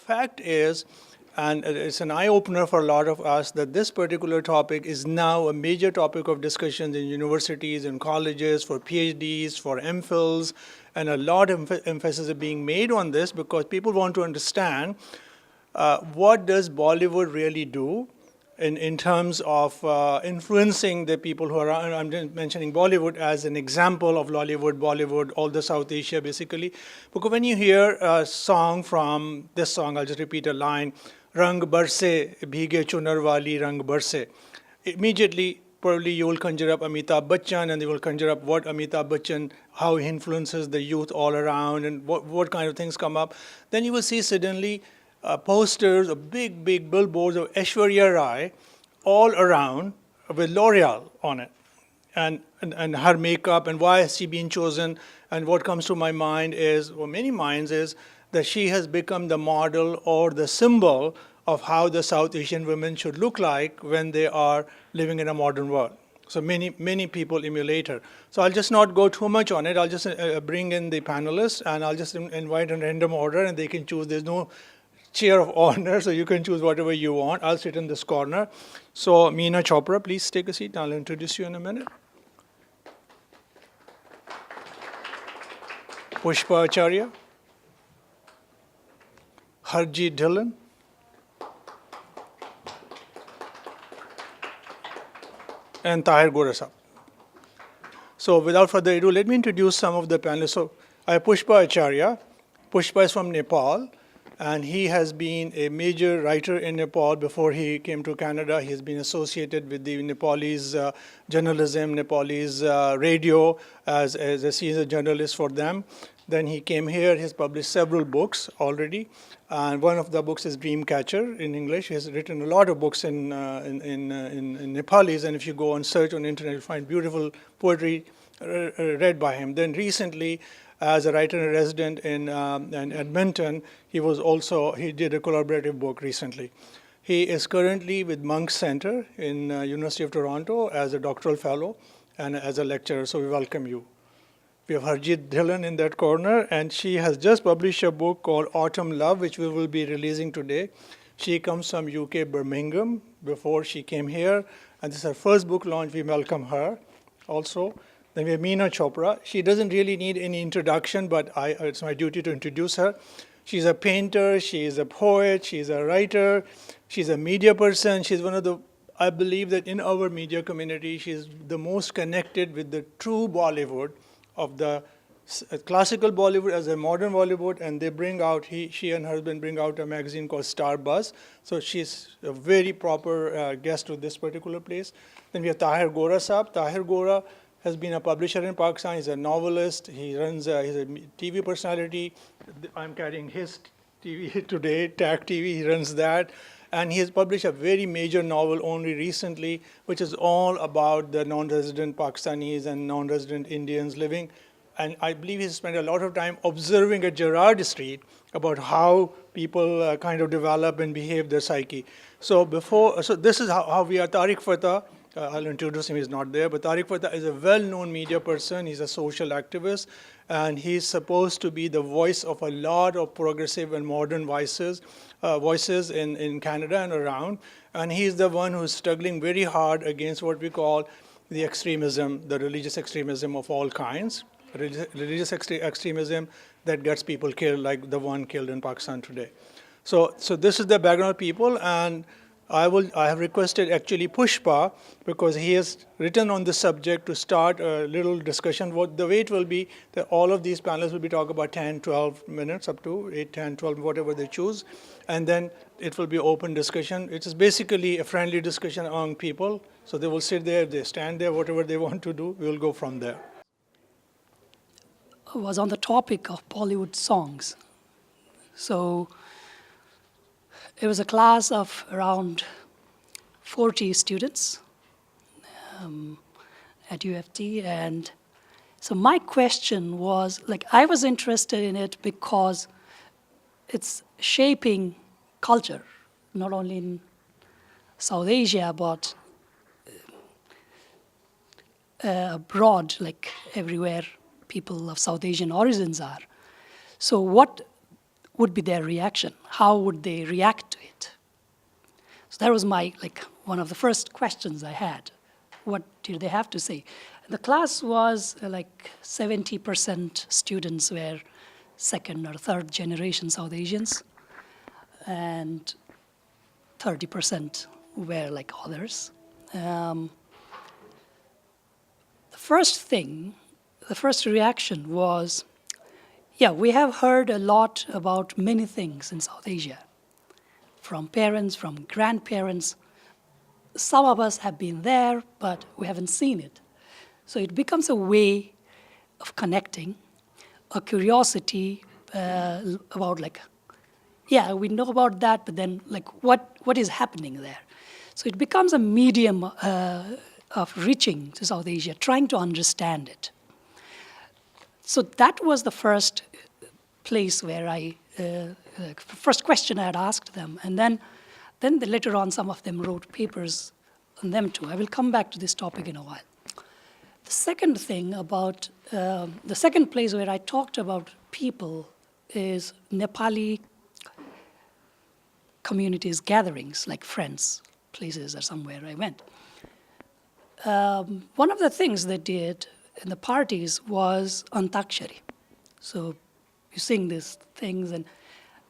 fact is, and it's an eye-opener for a lot of us, that this particular topic is now a major topic of discussion in universities and colleges for PhDs, for MPhils, and a lot of emphasis is being made on this because people want to understand what does Bollywood really do in terms of influencing the people who are around. I'm mentioning Bollywood as an example of Lollywood, Bollywood, all the South Asia basically. Because when you hear a song from this song, I'll just repeat a line, Rang Barse, Bhige Chunar Wali Rang Barse. Immediately, probably you will conjure up Amitabh Bachchan and they will conjure up what Amitabh Bachchan, how he influences the youth all around and what kind of things come up. Then you will see suddenly posters of big billboards of Aishwarya Rai all around with L'Oreal on it. And her makeup and why has she been chosen. And what comes to my mind is, or many minds is, that she has become the model or the symbol of how the South Asian women should look like when they are living in a modern world. So many people emulate her. So I'll just not go too much on it. I'll just bring in the panelists and I'll just invite in random order and they can choose. There's no chair of honor, so you can choose whatever you want. I'll sit in this corner. So Meena Chopra, please take a seat. I'll introduce you in a minute. Pushpa Acharya. Harjeet Dhillon. And Tahir Gorasab. So without further ado, let me introduce some of the panelists. So I have Pushpa Acharya. Pushpa is from Nepal. And he has been a major writer in Nepal before he came to Canada. He has been associated with the Nepalese journalism, Nepalese radio as a senior journalist for them. Then he came here. He's published several books already. And one of the books is Dreamcatcher in English. He has written a lot of books in Nepalese. And if you go and search on the internet, you'll find beautiful poetry read by him. Then recently, as a writer and resident in Edmonton, he did a collaborative book recently. He is currently with Monk's Center in University of Toronto as a doctoral fellow and as a lecturer, so we welcome you. We have Harjeet Dhillon in that corner, and she has just published a book called Autumn Love, which we will be releasing today. She comes from UK, Birmingham, before she came here, and this is her first book launch. We welcome her also. Then we have Meena Chopra. She doesn't really need any introduction, but it's my duty to introduce her. She's a painter, she's a poet, she's a writer, she's a media person. She's one of the, I believe that in our media community, she's the most connected with the true Bollywood of the classical Bollywood as a modern Bollywood, and they bring out, she and her husband bring out a magazine called Star Buzz. So she's a very proper guest to this particular place. Then we have Tahir Gorasab. Tahir Gora has been a publisher in Pakistan. He's a novelist. He runs, he's a TV personality. I'm carrying his TV today, TAC TV. He runs that. And he has published a very major novel only recently, which is all about the non-resident Pakistanis and non-resident Indians living. And I believe he spent a lot of time observing at Gerrard Street about how people kind of develop and behave their psyche. So this is how we are. Tariq Fatah, I'll introduce him, he's not there, but Tariq Fatah is a well-known media person. He's a social activist, and he's supposed to be the voice of a lot of progressive and modern voices in Canada and around. And he's the one who's struggling very hard against what we call the extremism, the religious extremism of all kinds, religious extremism that gets people killed, like the one killed in Pakistan today. So this is the background of people, and I have requested actually Pushpa, because he has written on the subject, to start a little discussion. The way it will be that all of these panelists will be talking about 10, 12 minutes, up to 8, 10, 12, whatever they choose. And then it will be open discussion. It is basically a friendly discussion among people. So they will sit there, they stand there, whatever they want to do, we will go from there. I was on the topic of Bollywood songs. So it was a class of around 40 students at UFT. And so my question was, I was interested in it because it's shaping culture, not only in South Asia, but abroad, everywhere people of South Asian origins are. So would be their reaction? How would they react to it? So that was my, one of the first questions I had. What did they have to say? The class was 70% students were second or third generation South Asians, and 30% were like others. The first reaction was, yeah, we have heard a lot about many things in South Asia, from parents, from grandparents. Some of us have been there, but we haven't seen it. So it becomes a way of connecting, a curiosity about yeah, we know about that, but then what is happening there? So it becomes a medium of reaching to South Asia, trying to understand it. So that was the first place where first question I had asked them, and then later on some of them wrote papers on them too. I will come back to this topic in a while. The second thing about, the second place where I talked about people is Nepali communities gatherings, like friends, places or somewhere I went. One of the things they did in the parties was Antakshari. So you sing these things,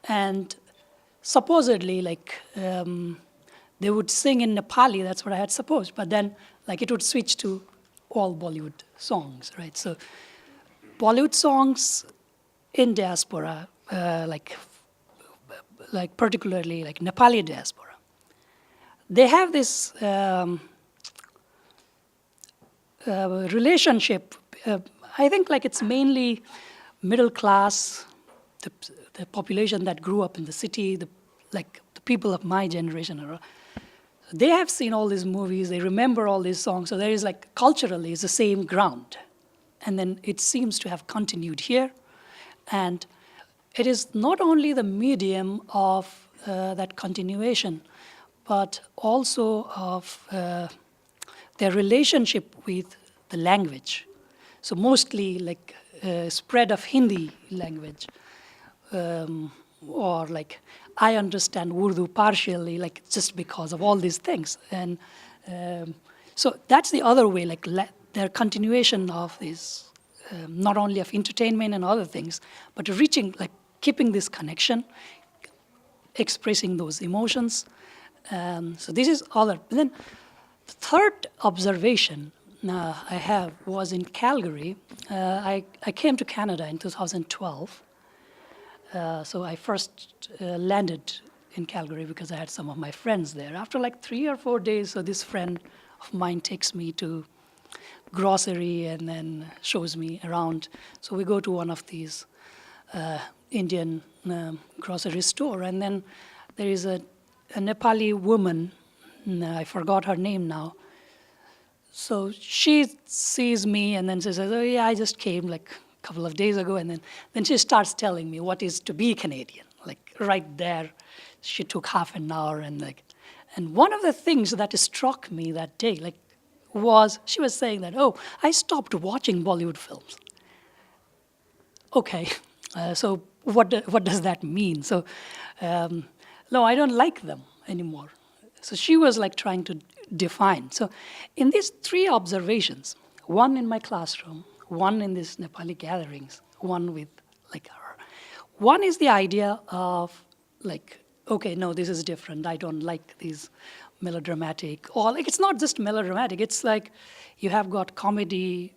and supposedly they would sing in Nepali, that's what I had supposed, but then it would switch to all Bollywood songs, right? So Bollywood songs in diaspora, particularly Nepali diaspora, they have this relationship. I think it's mainly middle class, the population that grew up in the city, the people of my generation. They have seen all these movies, they remember all these songs, so there is culturally it's the same ground. And then it seems to have continued here. And it is not only the medium of that continuation, but also of their relationship with the language. So mostly spread of Hindi language, or I understand Urdu partially, just because of all these things. And so that's the other way, their continuation of this, not only of entertainment and other things, but reaching, keeping this connection, expressing those emotions. So this is other. And then the third observation I have was in Calgary. I came to Canada in 2012. So I first landed in Calgary because I had some of my friends there. After 3 or 4 days, so this friend of mine takes me to grocery and then shows me around. So we go to one of these Indian grocery store, and then there is a Nepali woman, I forgot her name now. So she sees me and then she says, oh yeah, I just came couple of days ago, and then she starts telling me what is to be Canadian. Right there, she took half an hour, and one of the things that struck me that day, was she was saying that, oh, I stopped watching Bollywood films. Okay, so what does that mean? So, no, I don't like them anymore. So she was trying to define. So in these three observations, one in my classroom, one in these Nepali gatherings, one with her. One is the idea of okay, no, this is different. I don't like these melodramatic, or it's not just melodramatic. It's you have got comedy.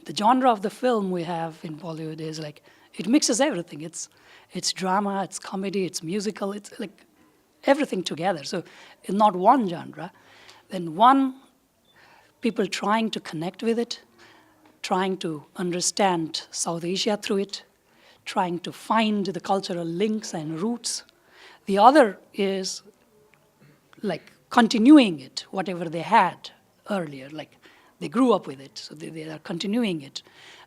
The genre of the film we have in Bollywood is it mixes everything. It's drama, it's comedy, it's musical. It's everything together. So it's not one genre. Then one, people trying to connect with it, trying to understand South Asia through it, trying to find the cultural links and roots. The other is continuing it, whatever they had earlier, they grew up with it, so they are continuing it.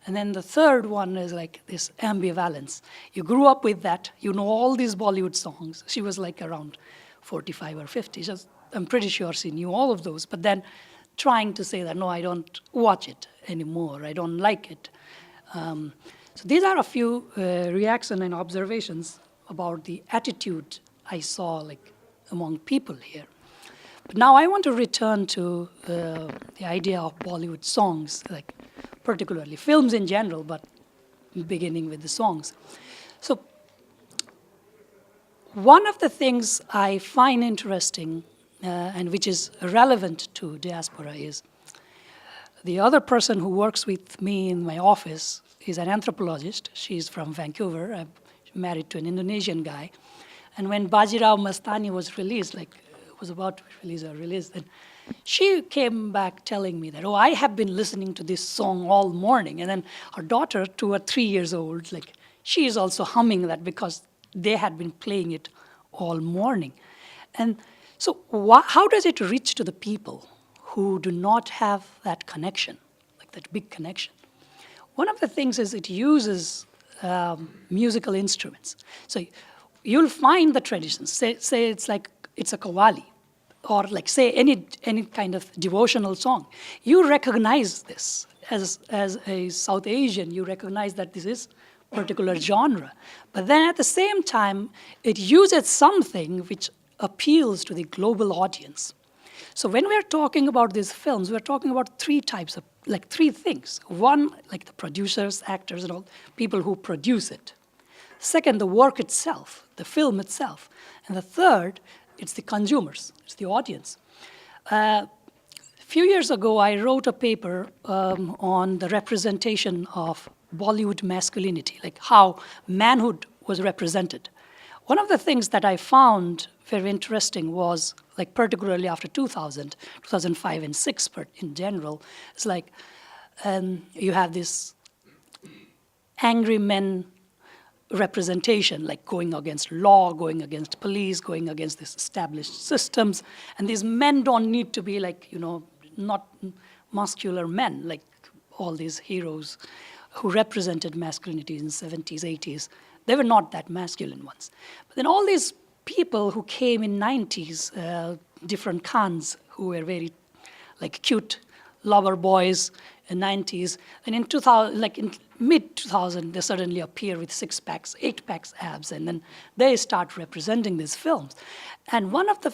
And then the third one is this ambivalence. You grew up with that, you know all these Bollywood songs. She was around 45 or 50. I'm pretty sure she knew all of those, but then trying to say that, no, I don't watch it anymore, I don't like it. So these are a few reactions and observations about the attitude I saw like among people here. But now I want to return to the idea of Bollywood songs, like particularly films in general, but beginning with the songs. So one of the things I find interesting and which is relevant to diaspora is the other person who works with me in my office is an anthropologist. She's from Vancouver. I'm married to an Indonesian guy. And when Bajirao Mastani was released, like was about to be released, then she came back telling me that, oh, I have been listening to this song all morning. And then her daughter, 2 or 3 years old, like she is also humming that because they had been playing it all morning. And so how does it reach to the people who do not have that connection, like that big connection? One of the things is it uses musical instruments. So you'll find the traditions. Say it's like it's a qawwali, or like say any kind of devotional song. You recognize this as a South Asian. You recognize that this is particular genre. But then at the same time, it uses something which appeals to the global audience. So when we're talking about these films, we're talking about three things. One, like the producers, actors, and all people who produce it. Second, the work itself, the film itself. And the third, it's the consumers, it's the audience. A few years ago, I wrote a paper on the representation of Bollywood masculinity, like how manhood was represented. One of the things that I found very interesting was, like particularly after 2000, 2005 and 6 in general, it's like you have this angry men representation, like going against law, going against police, going against these established systems. And these men don't need to be like, not muscular men, like all these heroes who represented masculinity in the 70s, 80s. They were not that masculine ones. But then all these people who came in 90s, different Khans who were very like cute lover boys in 90s, and in 2000, like in mid 2000, they suddenly appear with 6-packs, 8-packs abs, and then they start representing these films. And one of the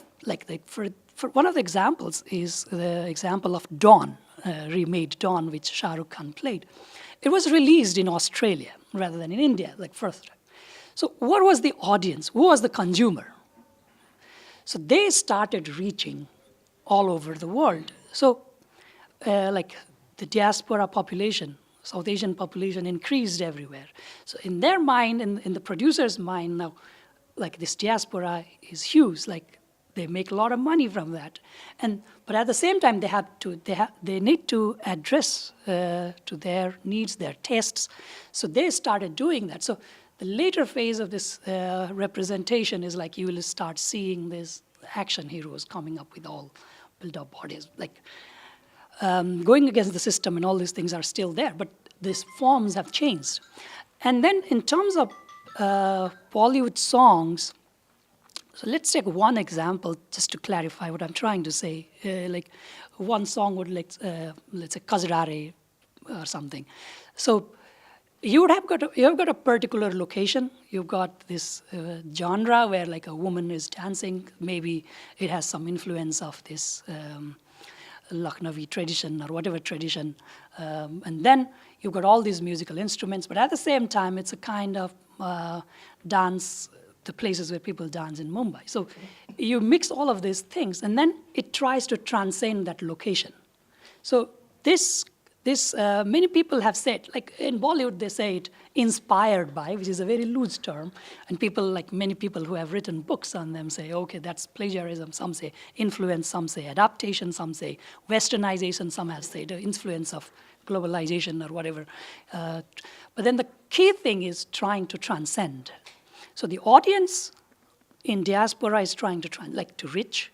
one of the examples is the example of Dawn, remade Dawn, which Shah Rukh Khan played. It was released in Australia rather than in India, like first. So what was the audience? Who was the consumer? So they started reaching all over the world. So like the diaspora population, South Asian population increased everywhere. So in their mind, in the producer's mind now, like this diaspora is huge, like they make a lot of money from that. But at the same time, they need to address to their needs, their tastes. So they started doing that. So the later phase of this representation is like you will start seeing these action heroes coming up with all built-up bodies, like going against the system, and all these things are still there, but these forms have changed. And then in terms of Bollywood songs, so let's take one example just to clarify what I'm trying to say. Like one song would let's say Kazrare or something. So you've got a particular location. You've got this genre where like a woman is dancing. Maybe it has some influence of this Lucknowi tradition or whatever tradition. And then you've got all these musical instruments. But at the same time, it's a kind of dance, the places where people dance in Mumbai. So you mix all of these things, and then it tries to transcend that location. So this many people have said, like in Bollywood, they say it inspired by, which is a very loose term. And many people who have written books on them say, okay, that's plagiarism. Some say influence, some say adaptation, some say westernization, some have said the influence of globalization or whatever. But then the key thing is trying to transcend. So the audience in diaspora is trying to reach.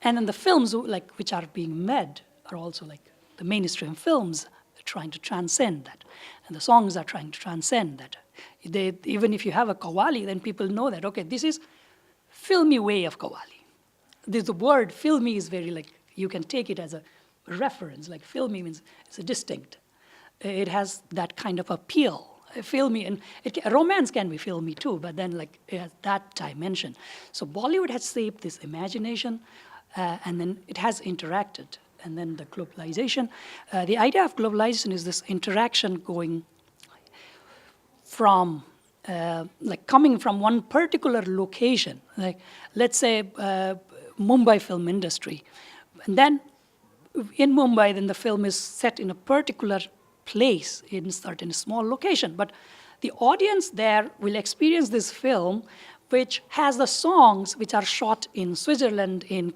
And then the films which are being made are also like the mainstream films are trying to transcend that. And the songs are trying to transcend that. Even if you have a qawwali, then people know that, okay, this is filmy way of qawwali. The word filmy is very you can take it as a reference. Like filmy means it's a distinct. It has that kind of appeal. filmy, and romance can be filmy too, but then like it has that dimension. So Bollywood has shaped this imagination, and then it has interacted. And then the globalization, the idea of globalization is this interaction going from, like coming from one particular location, like let's say Mumbai film industry. And then in Mumbai, then the film is set in a particular place in a certain small location. But the audience there will experience this film, which has the songs which are shot in Switzerland, in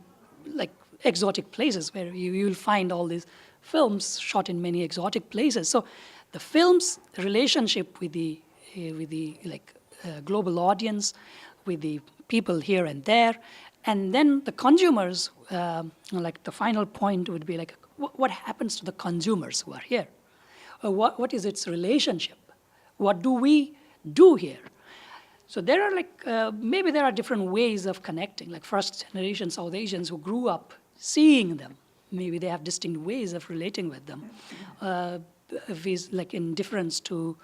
like exotic places where you will find all these films shot in many exotic places. So the film's relationship with the global audience, with the people here and there, and then the consumers, like the final point would be like, what happens to the consumers who are here? What is its relationship? What do we do here? So there are maybe there are different ways of connecting, like first generation South Asians who grew up seeing them. Maybe they have distinct ways of relating with them, like in difference to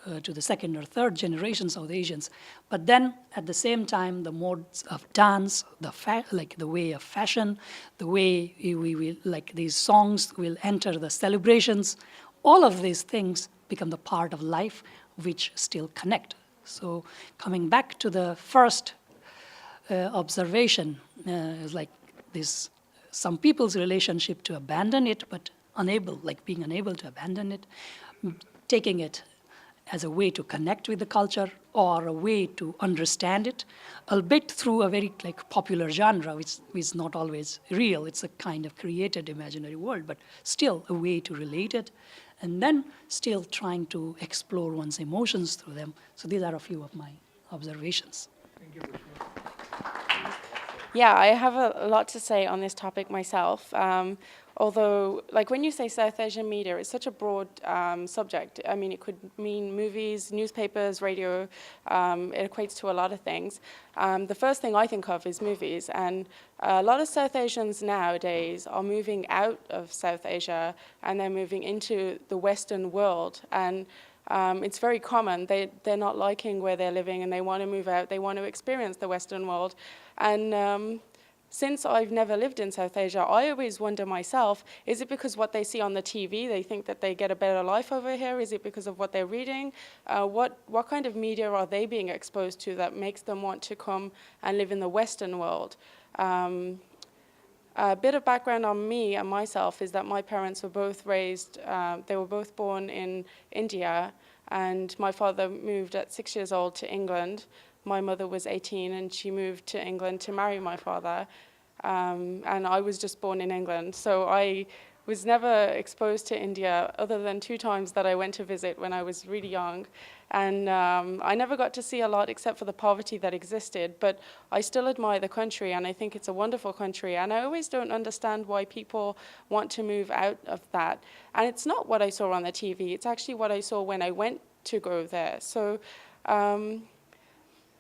the second or third generation South Asians. But then at the same time, the modes of dance, the way of fashion, the way we will, like these songs will enter the celebrations, all of these things become the part of life which still connect. So coming back to the first observation, is like this, some people's relationship to abandon it, but being unable to abandon it, taking it as a way to connect with the culture or a way to understand it, albeit through a very popular genre, which is not always real. It's a kind of created imaginary world, but still a way to relate it, and then still trying to explore one's emotions through them. So these are a few of my observations. Thank you. Yeah, I have a lot to say on this topic myself. Although, like when you say South Asian media, it's such a broad subject. I mean, it could mean movies, newspapers, radio. It equates to a lot of things. The first thing I think of is movies. And a lot of South Asians nowadays are moving out of South Asia and they're moving into the Western world. And it's very common. They're not liking where they're living and they want to move out. They want to experience the Western world. And since I've never lived in South Asia, I always wonder myself, is it because what they see on the TV, they think that they get a better life over here? Is it because of what they're reading? What kind of media are they being exposed to that makes them want to come and live in the Western world? A bit of background on me and myself is that my parents were both raised, they were both born in India, and my father moved at 6 years old to England. My mother was 18 and she moved to England to marry my father. And I was just born in England. So I was never exposed to India other than 2 times that I went to visit when I was really young. And I never got to see a lot except for the poverty that existed. But I still admire the country and I think it's a wonderful country. And I always don't understand why people want to move out of that. And it's not what I saw on the TV. It's actually what I saw when I went to go there. So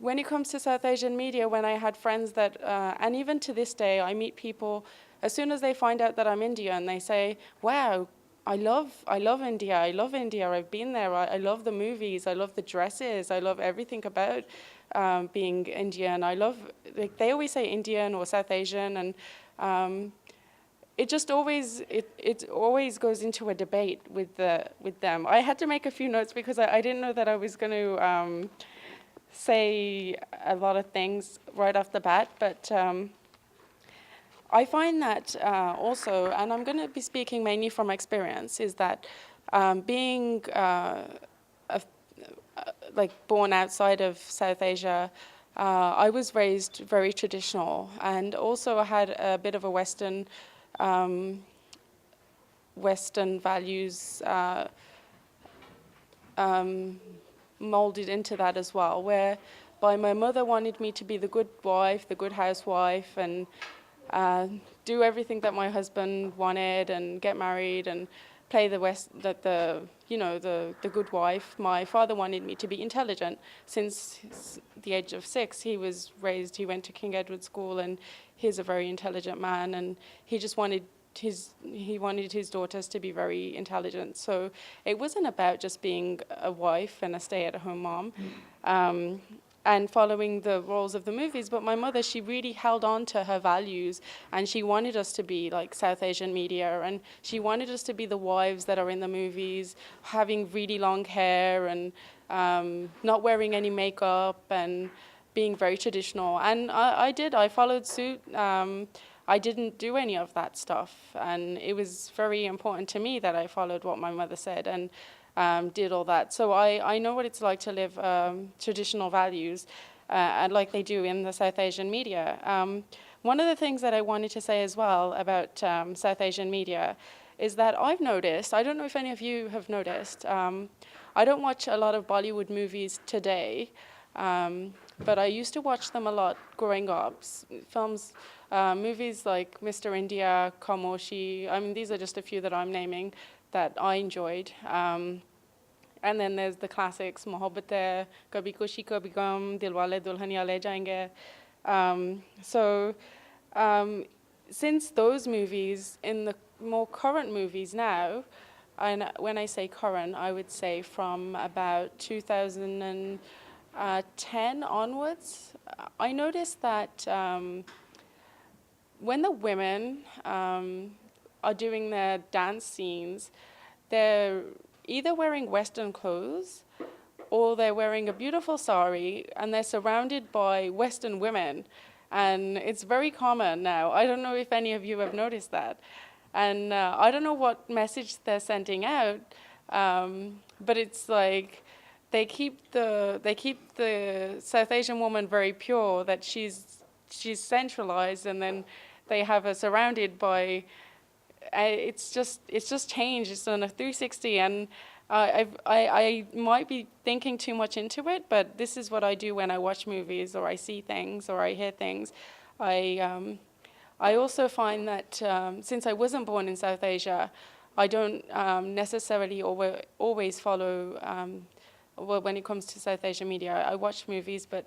when it comes to South Asian media, when I had friends that, and even to this day, I meet people, as soon as they find out that I'm Indian, they say, wow, I love India, I've been there, I love the movies, I love the dresses, I love everything about being Indian. I love, like, they always say Indian or South Asian, and it just always, it always goes into a debate with them. I had to make a few notes because I didn't know that I was going to say a lot of things right off the bat, but I find that also, and I'm going to be speaking mainly from experience, is that being like born outside of South Asia, I was raised very traditional, and also I had a bit of a Western values molded into that as well, whereby my mother wanted me to be the good wife, the good housewife, and do everything that my husband wanted, and get married and play the good wife. My father wanted me to be intelligent. Since the age of 6, he went to King Edward School, and he's a very intelligent man, and he just wanted he wanted his daughters to be very intelligent. So it wasn't about just being a wife and a stay-at-home mom. And following the roles of the movies, but my mother, she really held on to her values, and she wanted us to be like South Asian media, and she wanted us to be the wives that are in the movies, having really long hair and not wearing any makeup and being very traditional. And I followed suit. I didn't do any of that stuff, and it was very important to me that I followed what my mother said and did all that. So I know what it's like to live traditional values, and like they do in the South Asian media. One of the things that I wanted to say as well about South Asian media is that I've noticed, I don't know if any of you have noticed, I don't watch a lot of Bollywood movies today, but I used to watch them a lot growing up. Films, movies like Mr. India, Kamoshi, I mean, these are just a few that I'm naming that I enjoyed. And then there's the classics, Mohabbat Hai, Kabhi Khushi Kabhi Gum, Dilwale Dulhaniya Le Jayenge. So since those movies, in the more current movies now, and when I say current, I would say from about 2010 onwards, I noticed that when the women are doing their dance scenes, they're either wearing Western clothes or they're wearing a beautiful sari and they're surrounded by Western women. And it's very common now. I don't know if any of you have noticed that. And I don't know what message they're sending out, but it's like they keep the South Asian woman very pure, that she's centralized, and then they have her surrounded by. It's just changed. It's done a 360, and I might be thinking too much into it, but this is what I do when I watch movies or I see things or I hear things. I also find that since I wasn't born in South Asia, I don't necessarily always follow. Well, when it comes to South Asian media, I watch movies, but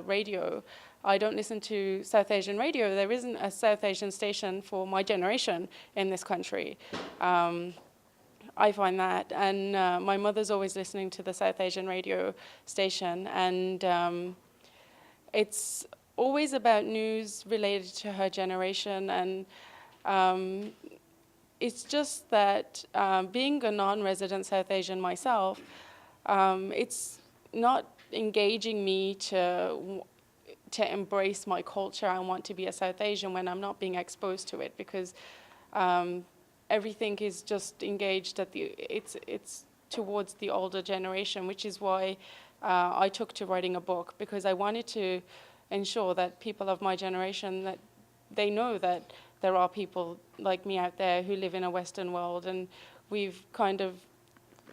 radio, I don't listen to South Asian radio. There isn't a South Asian station for my generation in this country. I find that, and my mother's always listening to the South Asian radio station, and it's always about news related to her generation, and it's just that being a non-resident South Asian myself, it's not engaging me to embrace my culture and want to be a South Asian when I'm not being exposed to it, because everything is just engaged at it's towards the older generation, which is why I took to writing a book, because I wanted to ensure that people of my generation, that they know that there are people like me out there who live in a Western world, and we've kind of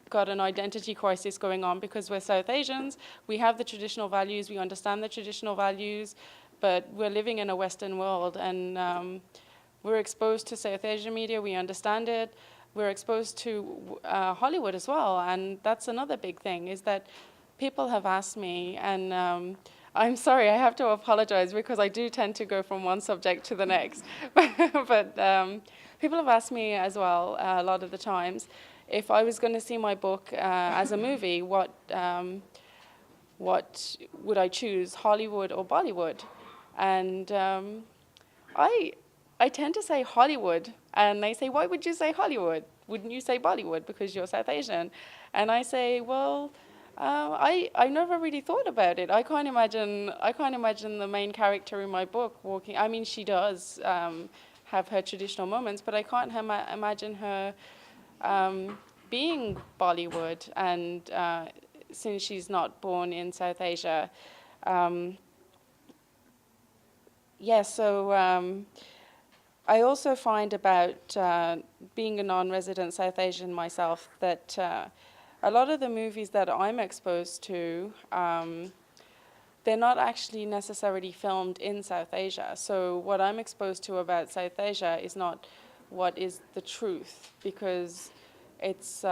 got an identity crisis going on because we're South Asians. We have the traditional values, we understand the traditional values, but we're living in a Western world, and we're exposed to South Asian media, we understand it. We're exposed to Hollywood as well, and that's another big thing, is that people have asked me, and I'm sorry, I have to apologize because I do tend to go from one subject to the next, but people have asked me as well a lot of the times, if I was going to see my book as a movie, what would I choose, Hollywood or Bollywood? And I tend to say Hollywood, and they say, why would you say Hollywood? Wouldn't you say Bollywood because you're South Asian? And I say, well, I never really thought about it. I can't imagine the main character in my book walking. I mean, she does have her traditional moments, but I can't imagine her being Bollywood, and since she's not born in South Asia. So I also find about being a non-resident South Asian myself that a lot of the movies that I'm exposed to, they're not actually necessarily filmed in South Asia. So what I'm exposed to about South Asia is not what is the truth, because it's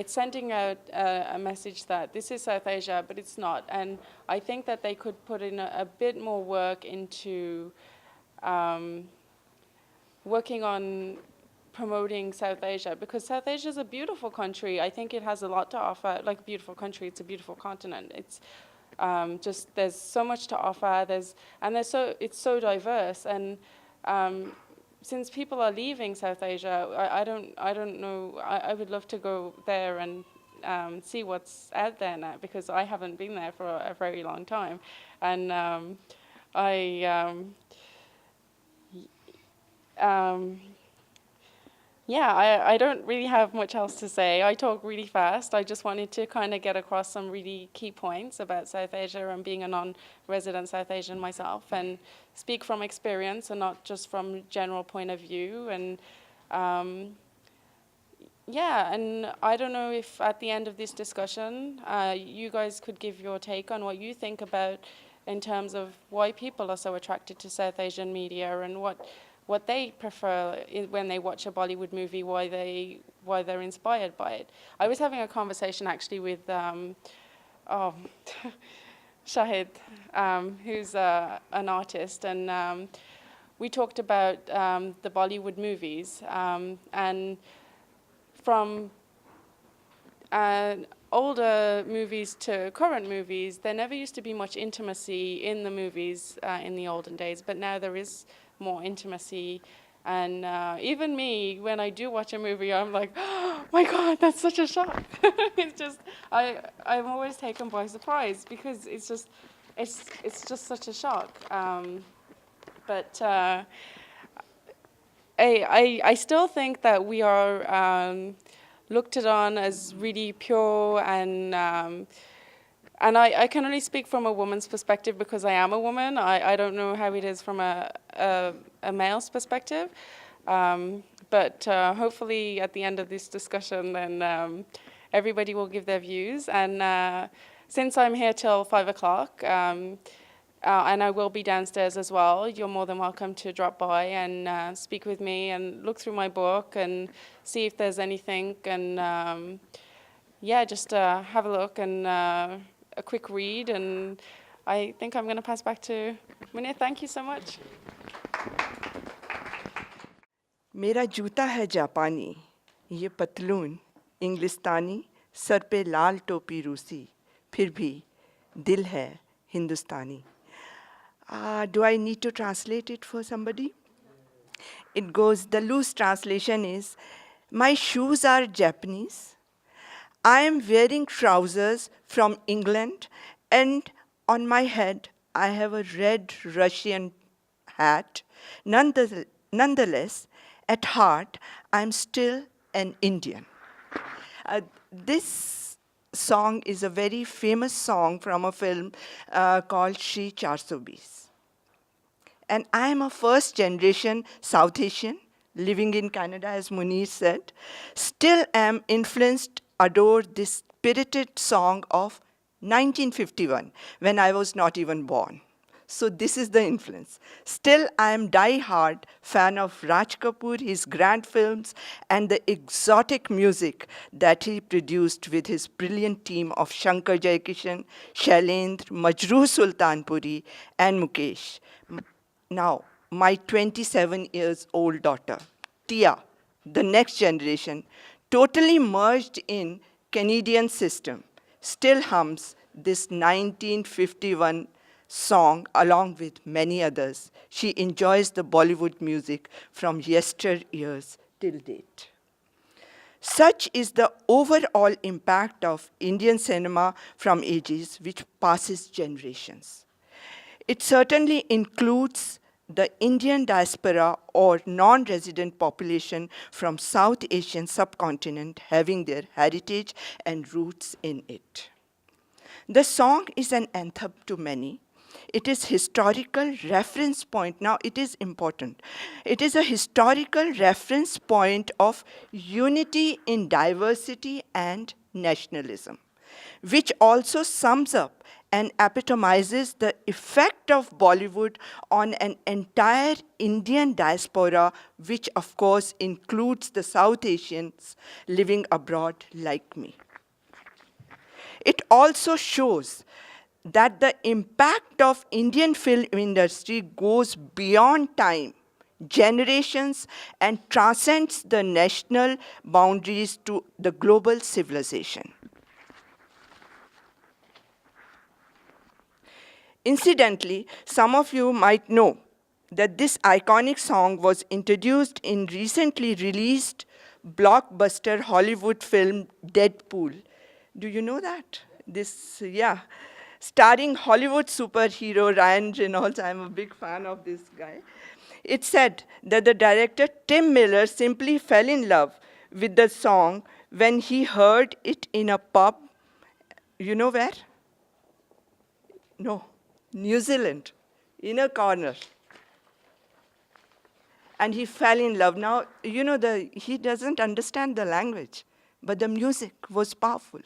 sending out a message that this is South Asia, but it's not. And I think that they could put in a bit more work into working on promoting South Asia, because South Asia is a beautiful country. I think it has a lot to offer. Like a beautiful country, it's a beautiful continent. It's just there's so much to offer. It's so diverse. And since people are leaving South Asia, I don't know. I would love to go there and see what's out there now, because I haven't been there for a very long time, and I don't really have much else to say. I talk really fast. I just wanted to kind of get across some really key points about South Asia and being a non-resident South Asian myself, and speak from experience and not just from general point of view. And and I don't know if at the end of this discussion, you guys could give your take on what you think about in terms of why people are so attracted to South Asian media, and what they prefer when they watch a Bollywood movie, why they're inspired by it. I was having a conversation actually with Shahid, who's an artist, and we talked about the Bollywood movies, and from older movies to current movies, there never used to be much intimacy in the movies in the olden days, but now there is more intimacy. And even me, when I do watch a movie, I'm like, oh my God, that's such a shock. It's just, I'm always taken by surprise, because it's just such a shock. But I still think that we are looked at on as really pure, and I can only speak from a woman's perspective because I am a woman. I don't know how it is from a male's perspective. But hopefully at the end of this discussion, then everybody will give their views. And since I'm here till 5 o'clock, and I will be downstairs as well, you're more than welcome to drop by and speak with me and look through my book and see if there's anything. And just have a look and a quick read. And I think I'm going to pass back to Munir. Thank you so much. मेरा जूता है जापानी, ये पतलून इंग्लिस्तानी, sir पे लाल टोपी रूसी, फिर भी दिल है हिंदुस्तानी. Do I need to translate it for somebody? It goes, the loose translation is, my shoes are Japanese, I am wearing trousers from England, and on my head I have a red Russian hat. Nonetheless, at heart, I'm still an Indian. This song is a very famous song from a film called Shri 420. And I am a first-generation South Asian living in Canada, as Munir said. Still am influenced, adore this spirited song of 1951, when I was not even born. So this is the influence. Still, I am die-hard fan of Raj Kapoor, his grand films, and the exotic music that he produced with his brilliant team of Shankar Jaikishan, Shailendra, Majrooh Sultanpuri, and Mukesh. Now, my 27-year-old daughter, Tia, the next generation, totally merged in Canadian system, still hums this 1951 song along with many others. She enjoys the Bollywood music from yesteryears till date. Such is the overall impact of Indian cinema from ages which passes generations. It certainly includes the Indian diaspora or non-resident population from South Asian subcontinent having their heritage and roots in it. The song is an anthem to many. It is historical reference point. Now, it is important. It is a historical reference point of unity in diversity and nationalism, which also sums up and epitomizes the effect of Bollywood on an entire Indian diaspora, which of course includes the South Asians living abroad like me. It also shows that the impact of Indian film industry goes beyond time, generations, and transcends the national boundaries to the global civilization. Incidentally, some of you might know that this iconic song was introduced in recently released blockbuster Hollywood film Deadpool. Do you know that? This, yeah. Starring Hollywood superhero Ryan Reynolds. I'm a big fan of this guy. It said that the director Tim Miller simply fell in love with the song when he heard it in a pub. You know where? No, New Zealand, in a corner. And he fell in love. Now, you know, he doesn't understand the language, but the music was powerful.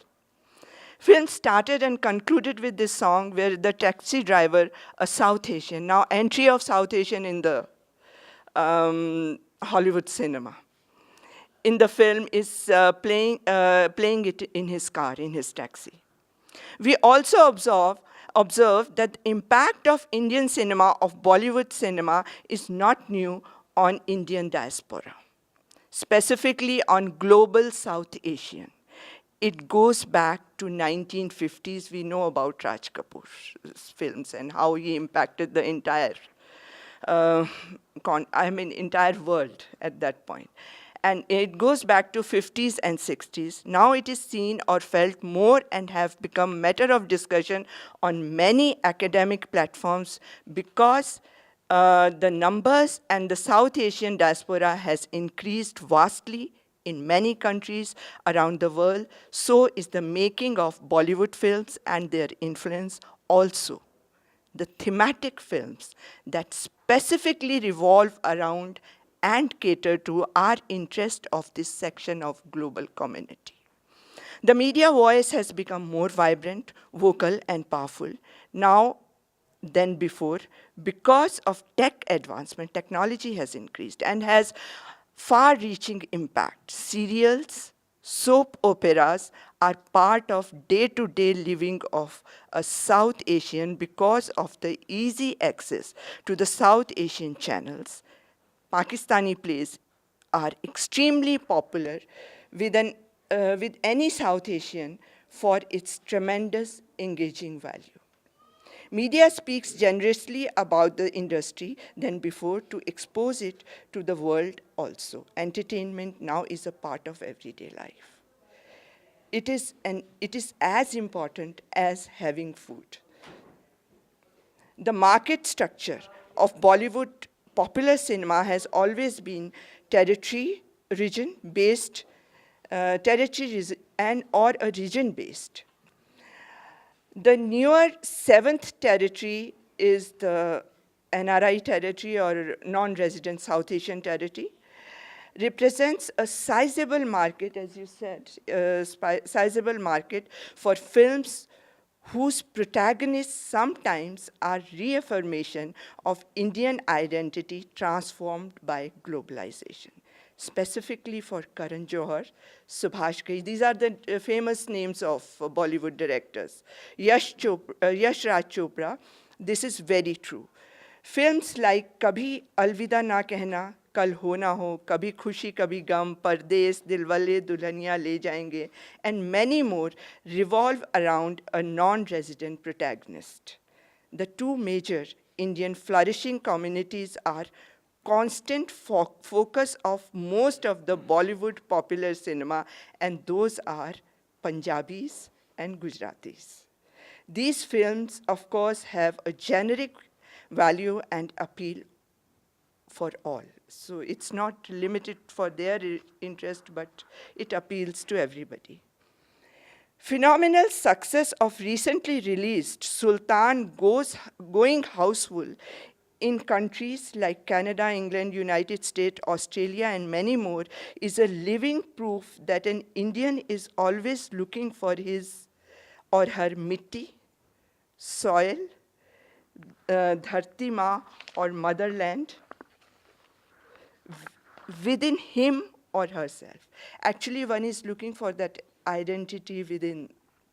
Film started and concluded with this song where the taxi driver, a South Asian, now entry of South Asian in the Hollywood cinema, in the film is playing it in his car, in his taxi. We also observe that the impact of Indian cinema, of Bollywood cinema, is not new on Indian diaspora, specifically on global South Asian. It goes back to 1950s. We know about Raj Kapoor's films and how he impacted the entire, entire world at that point. And it goes back to 50s and 60s. Now it is seen or felt more and have become matter of discussion on many academic platforms because the numbers and the South Asian diaspora has increased vastly in many countries around the world. So is the making of Bollywood films and their influence also. The thematic films that specifically revolve around and cater to our interest of this section of global community. The media voice has become more vibrant, vocal, and powerful now than before because of tech advancement. Technology has increased and has far-reaching impact. Serials, soap operas are part of day-to-day living of a South Asian because of the easy access to the South Asian channels. Pakistani plays are extremely popular with any South Asian for its tremendous engaging value. Media speaks generously about the industry than before to expose it to the world also. Entertainment now is a part of everyday life. It is as important as having food. The market structure of Bollywood popular cinema has always been territory, region-based, and or a region-based. The newer 7th territory is the NRI territory or non-resident South Asian territory. Represents a sizable market, as you said, sizable market for films whose protagonists sometimes are reaffirmation of Indian identity transformed by globalization. Specifically for Karan Johar, Subhash Ghai. These are the famous names of Bollywood directors. Yash Raj Chopra, this is very true. Films like Kabhi Alvida Na Kehna, Kal Ho Na Ho, Kabhi Khushi Kabhi Gum, Pardes, Dilwale Dulhaniya Le Jayenge, and many more revolve around a non-resident protagonist. The two major Indian flourishing communities are constant focus of most of the Bollywood popular cinema, and those are Punjabis and Gujaratis. These films, of course, have a generic value and appeal for all. So it's not limited for their interest, but it appeals to everybody. Phenomenal success of recently released Sultan going houseful in countries like Canada, England, United States, Australia, and many more is a living proof that an Indian is always looking for his or her mitti, soil, dharti ma, or motherland within him or herself. Actually, one is looking for that identity within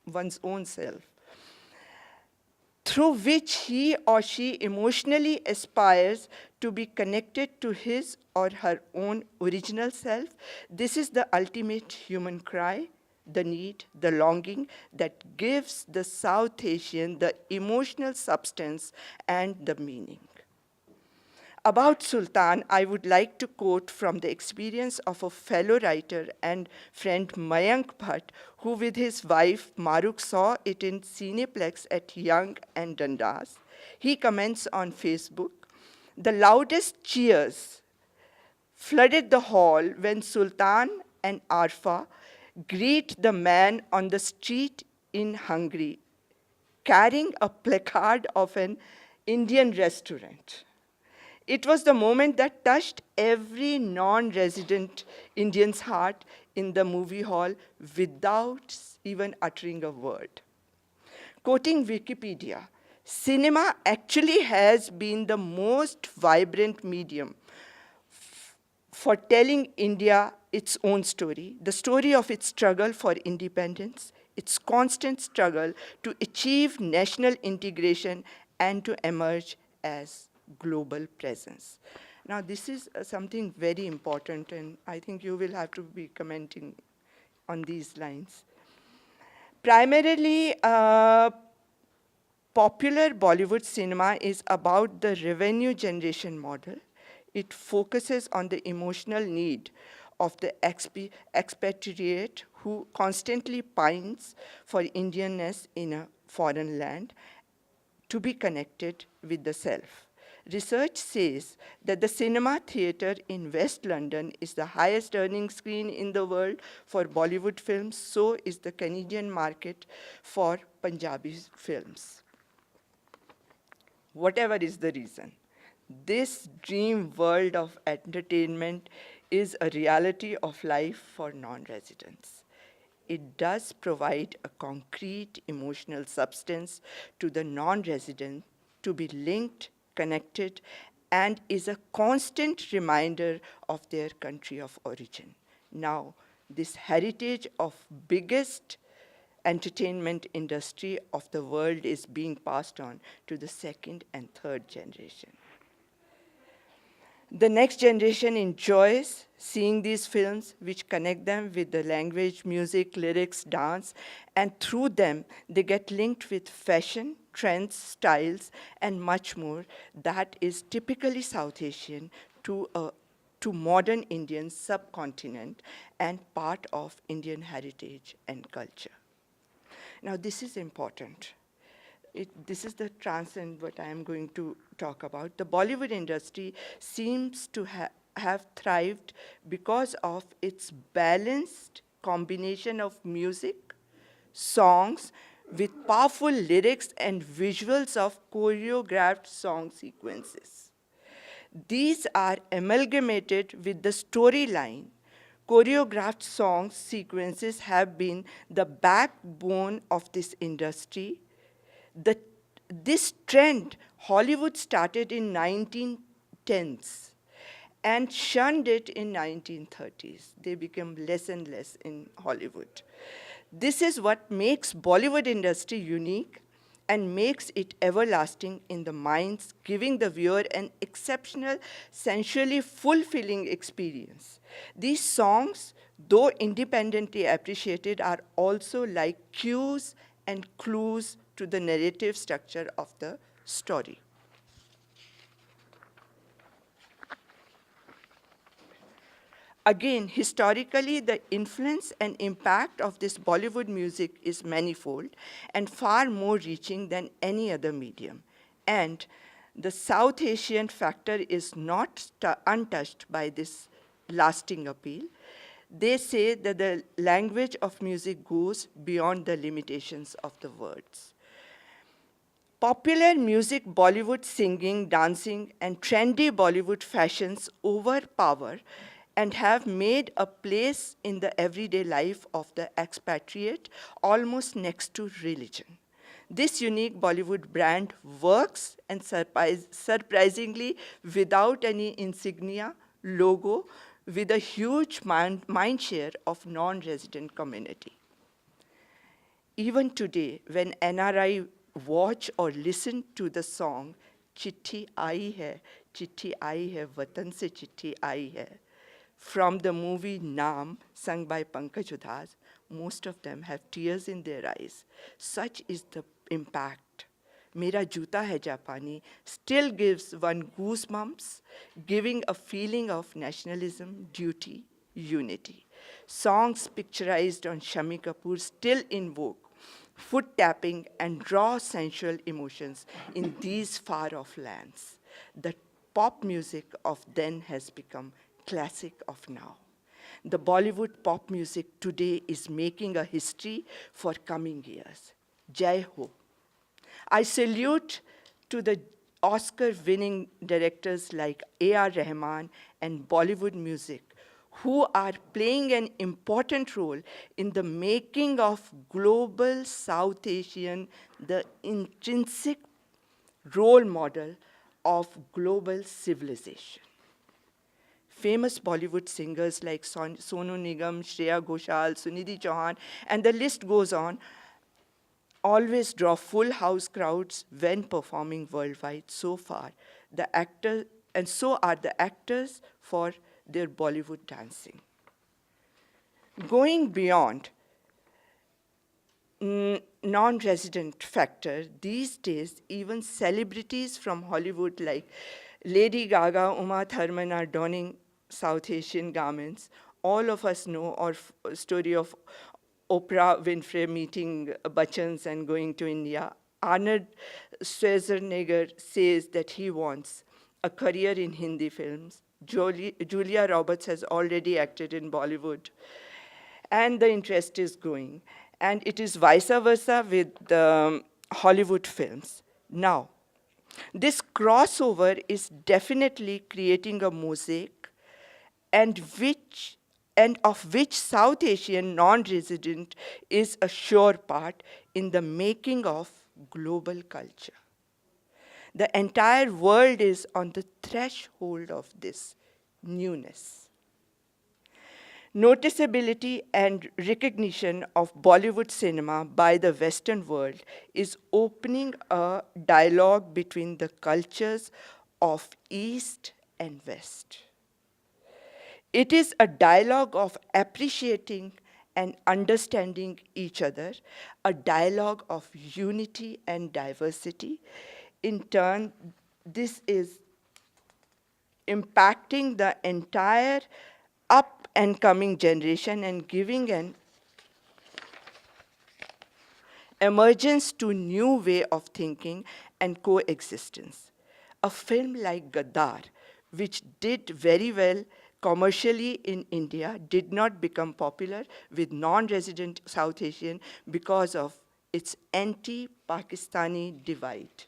one's own self. through which he or she emotionally aspires to be connected to his or her own original self. This is the ultimate human cry, the need, the longing that gives the South Asian the emotional substance and the meaning. About Sultan, I would like to quote from the experience of a fellow writer and friend Mayank Bhatt, who with his wife Maruk saw it in Cineplex at Young and Dundas. He comments on Facebook, "The loudest cheers flooded the hall when Sultan and Arfa greet the man on the street in Hungary, carrying a placard of an Indian restaurant. It was the moment that touched every non-resident Indian's heart in the movie hall without even uttering a word." Quoting Wikipedia, cinema actually has been the most vibrant medium for telling India its own story, the story of its struggle for independence, its constant struggle to achieve national integration and to emerge as global presence. Now, this is something very important, and I think you will have to be commenting on these lines. Primarily, popular Bollywood cinema is about the revenue generation model. It focuses on the emotional need of the expatriate who constantly pines for Indianness in a foreign land to be connected with the self. Research says that the cinema theatre in West London is the highest earning screen in the world for Bollywood films. So is the Canadian market for Punjabi films. Whatever is the reason, this dream world of entertainment is a reality of life for non-residents. It does provide a concrete emotional substance to the non-resident to be linked, connected, and is a constant reminder of their country of origin. Now, this heritage of biggest entertainment industry of the world is being passed on to the second and third generation. The next generation enjoys seeing these films which connect them with the language, music, lyrics, dance, and through them they get linked with fashion, trends, styles, and much more that is typically South Asian to modern Indian subcontinent and part of Indian heritage and culture. Now, this is important. This is the transcend what I am going to talk about. The Bollywood industry seems to have thrived because of its balanced combination of music, songs, with powerful lyrics and visuals of choreographed song sequences. These are amalgamated with the storyline. Choreographed song sequences have been the backbone of this industry. This trend, Hollywood started in 1910s and shunned it in 1930s. They became less and less in Hollywood. This is what makes Bollywood industry unique and makes it everlasting in the minds, giving the viewer an exceptional, sensually fulfilling experience. These songs, though independently appreciated, are also like cues and clues to the narrative structure of the story. Again, historically, the influence and impact of this Bollywood music is manifold and far more reaching than any other medium. And the South Asian factor is not untouched by this lasting appeal. They say that the language of music goes beyond the limitations of the words. Popular music, Bollywood singing, dancing, and trendy Bollywood fashions overpower and have made a place in the everyday life of the expatriate, almost next to religion. This unique Bollywood brand works, and surprisingly, without any insignia, logo, with a huge mind share of non-resident community. Even today, when NRI watch or listen to the song Chitti Aayi Hai, Vatan Se Chitti Aayi Hai, from the movie Naam, sung by Pankaj Udhas, most of them have tears in their eyes. Such is the impact. Mera Juta Hai Japani still gives one goosebumps, giving a feeling of nationalism, duty, unity. Songs picturized on Shami Kapoor still invoke foot tapping and raw sensual emotions in these far-off lands. The pop music of then has become classic of now. The Bollywood pop music today is making a history for coming years. Jai Ho. I salute to the Oscar-winning directors like A.R. Rahman and Bollywood music, who are playing an important role in the making of global South Asian, the intrinsic role model of global civilization. Famous Bollywood singers like Sonu Nigam, Shreya Ghoshal, Sunidhi Chauhan, and the list goes on, always draw full house crowds when performing worldwide. So far, so are the actors for their Bollywood dancing. Going beyond non-resident factor, these days, even celebrities from Hollywood like Lady Gaga, Uma Thurman are donning South Asian garments. All of us know our story of Oprah Winfrey meeting Bachchans and going to India. Arnold Schwarzenegger says that he wants a career in Hindi films. Julia Roberts has already acted in Bollywood. And the interest is growing. And it is vice versa with Hollywood films. Now, this crossover is definitely creating a mosaic, and of which South Asian non-resident is a sure part in the making of global culture. The entire world is on the threshold of this newness. Noticeability and recognition of Bollywood cinema by the Western world is opening a dialogue between the cultures of East and West. It is a dialogue of appreciating and understanding each other, a dialogue of unity and diversity. In turn, this is impacting the entire up and coming generation and giving an emergence to new way of thinking and coexistence. A film like Gaddar, which did very well commercially in India, did not become popular with non-resident South Asian because of its anti-Pakistani divide.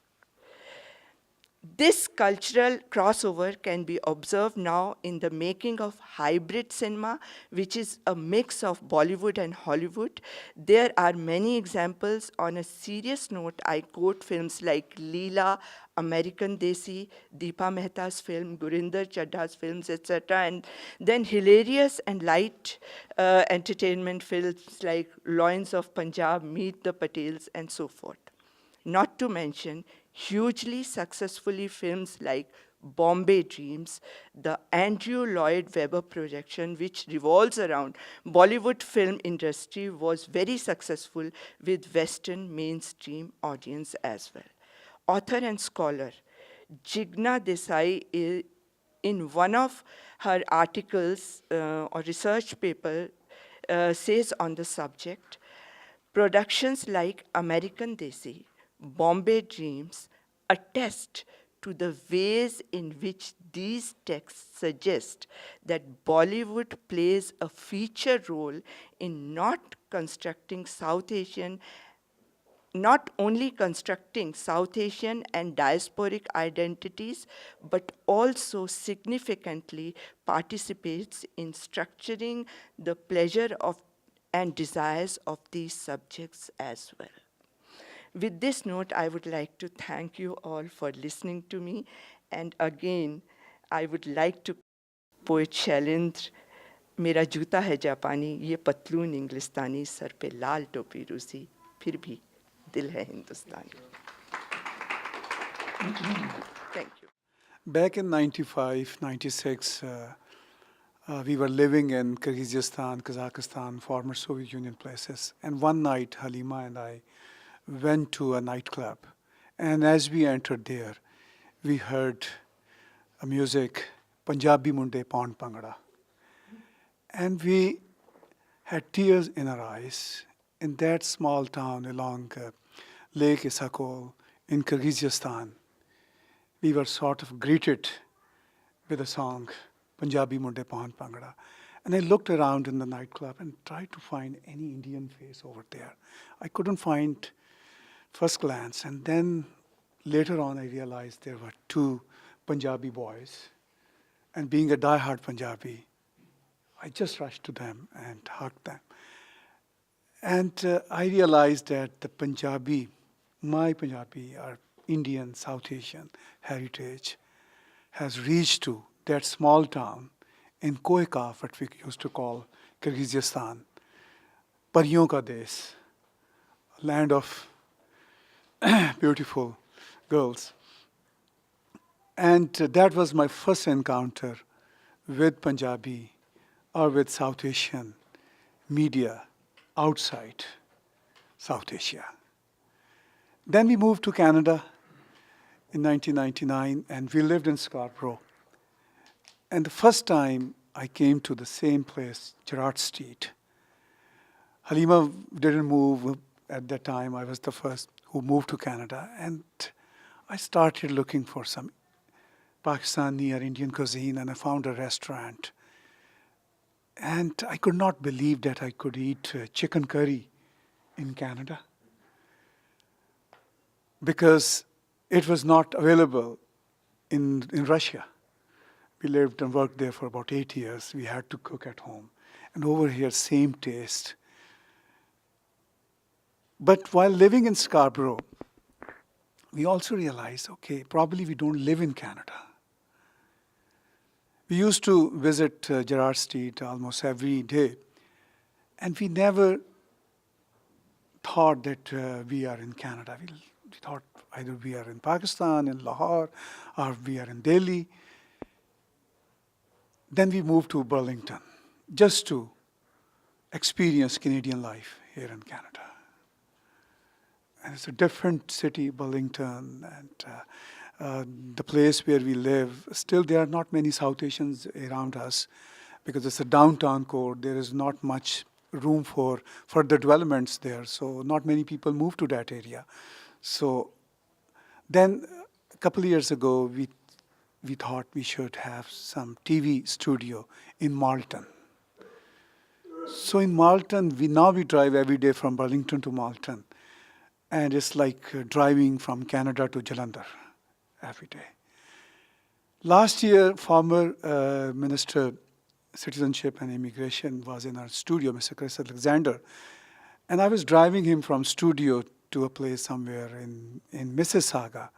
This cultural crossover can be observed now in the making of hybrid cinema, which is a mix of Bollywood and Hollywood. There are many examples. On a serious note, I quote films like Leela, American Desi, Deepa Mehta's film, Gurinder Chadha's films, etc. And then hilarious and light entertainment films like Loins of Punjab, Meet the Patels, and so forth. Not to mention hugely successfully films like Bombay Dreams, the Andrew Lloyd Webber projection, which revolves around Bollywood film industry, was very successful with Western mainstream audience as well. Author and scholar Jigna Desai, in one of her articles or research paper, says on the subject, productions like American Desi, Bombay Dreams attest to the ways in which these texts suggest that Bollywood plays a feature role in not only constructing South Asian and diasporic identities, but also significantly participates in structuring the pleasure of and desires of these subjects as well. With this note, I would like to thank you all for listening to me. And again, I would like to poet Shailendra, मेरा जूता है जापानी, ये पतलून इंग्लिस्तानी, sir पे लाल टोपी रूसी, फिर भी Dil Hai Hindustani. Thank you. Back in 95, 96, we were living in Kyrgyzstan, Kazakhstan, former Soviet Union places. And one night, Halima and I went to a nightclub. And as we entered there, we heard a music, Punjabi Munde Paun Pangada. And we had tears in our eyes. In that small town along Lake Isakol in Kyrgyzstan, we were sort of greeted with a song, Punjabi Munde Paun Pangada. And I looked around in the nightclub and tried to find any Indian face over there. I couldn't find first glance. And then later on, I realized there were two Punjabi boys. And being a diehard Punjabi, I just rushed to them and hugged them. And I realized that the Punjabi, my Punjabi, or Indian, South Asian heritage has reached to that small town in Koikaf, what we used to call Kyrgyzstan, Pariyon ka Desh, land of beautiful girls. And that was my first encounter with Punjabi or with South Asian media outside South Asia. Then we moved to Canada in 1999, and we lived in Scarborough. And the first time I came to the same place, Gerrard Street, Halima didn't move at that time. I was the first who moved to Canada. And I started looking for some Pakistani or Indian cuisine, and I found a restaurant. And I could not believe that I could eat chicken curry in Canada, because it was not available in Russia. We lived and worked there for about 8 years. We had to cook at home. And over here, same taste. But while living in Scarborough, we also realized, okay, probably we don't live in Canada. We used to visit Gerrard Street almost every day, and we never thought that we are in Canada. We thought either we are in Pakistan, in Lahore, or we are in Delhi. Then we moved to Burlington just to experience Canadian life here in Canada. And it's a different city, Burlington, and the place where we live. Still, there are not many South Asians around us because it's a downtown core. There is not much room for further developments there, so not many people move to that area. So then a couple of years ago, we thought we should have some TV studio in Malton. So in Malton, we drive every day from Burlington to Malton. And it's like driving from Canada to Jalandhar every day. Last year, former Minister Citizenship and Immigration was in our studio, Mr. Chris Alexander. And I was driving him from studio to a place somewhere in Mississauga.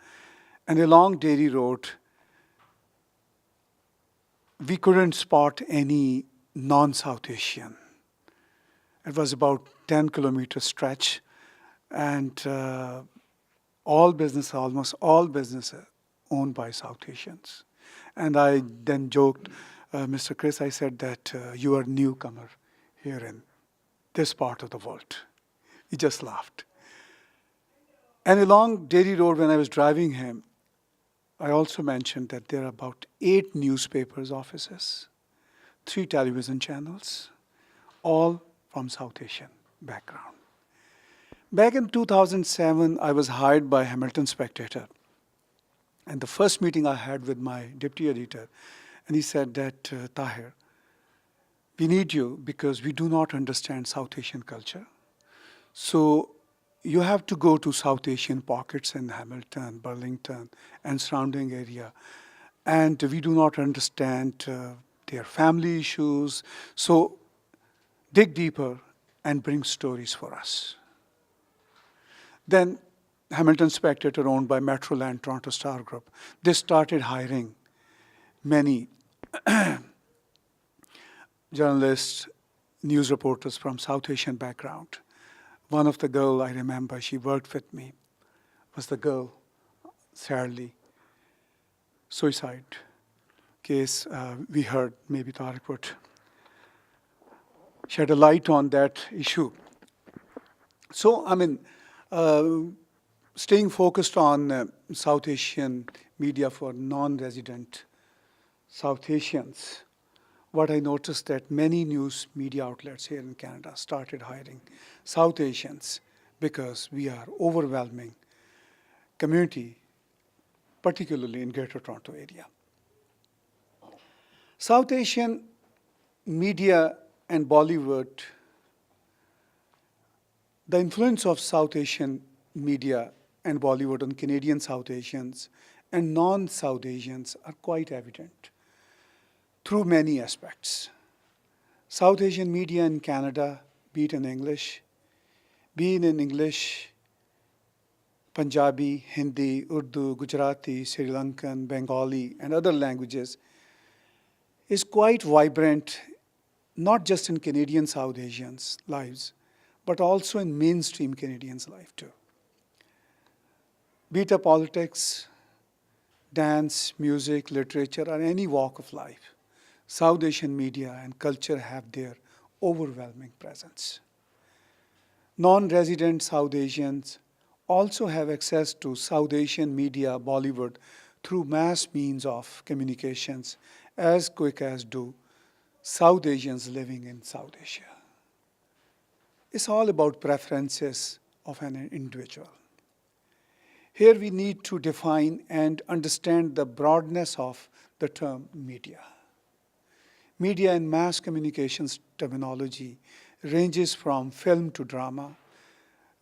And along Dairy Road, we couldn't spot any non-South Asian. It was about 10-kilometer stretch. And almost all businesses owned by South Asians. And I then joked, Mr. Chris, I said that you are a newcomer here in this part of the world. He just laughed. And along Dairy Road, when I was driving him, I also mentioned that there are about 8 newspapers offices, 3 television channels, all from South Asian background. Back in 2007, I was hired by Hamilton Spectator. And the first meeting I had with my deputy editor, and he said that, Tahir, we need you because we do not understand South Asian culture. So you have to go to South Asian pockets in Hamilton, Burlington, and surrounding area. And we do not understand their family issues. So dig deeper and bring stories for us. Then Hamilton Spectator, owned by Metroland Toronto Star Group, they started hiring many journalists, news reporters from South Asian background. one of the girl I remember, she worked with me, was the girl, sadly, suicide case we heard, maybe Tariq would shed a light on that issue. So, I mean, staying focused on South Asian media for non-resident South Asians, what I noticed that many news media outlets here in Canada started hiring South Asians because we are overwhelming community, particularly in Greater Toronto area. South Asian media and Bollywood, the influence of South Asian media and Bollywood on Canadian South Asians and non-South Asians are quite evident through many aspects. South Asian media in Canada, be it in English, Punjabi, Hindi, Urdu, Gujarati, Sri Lankan, Bengali, and other languages, is quite vibrant, not just in Canadian South Asians' lives, but also in mainstream Canadians' life too. Be it politics, dance, music, literature, or any walk of life, South Asian media and culture have their overwhelming presence. Non-resident South Asians also have access to South Asian media, Bollywood, through mass means of communications as quick as do South Asians living in South Asia. It's all about preferences of an individual. Here we need to define and understand the broadness of the term media. Media and mass communications terminology ranges from film to drama,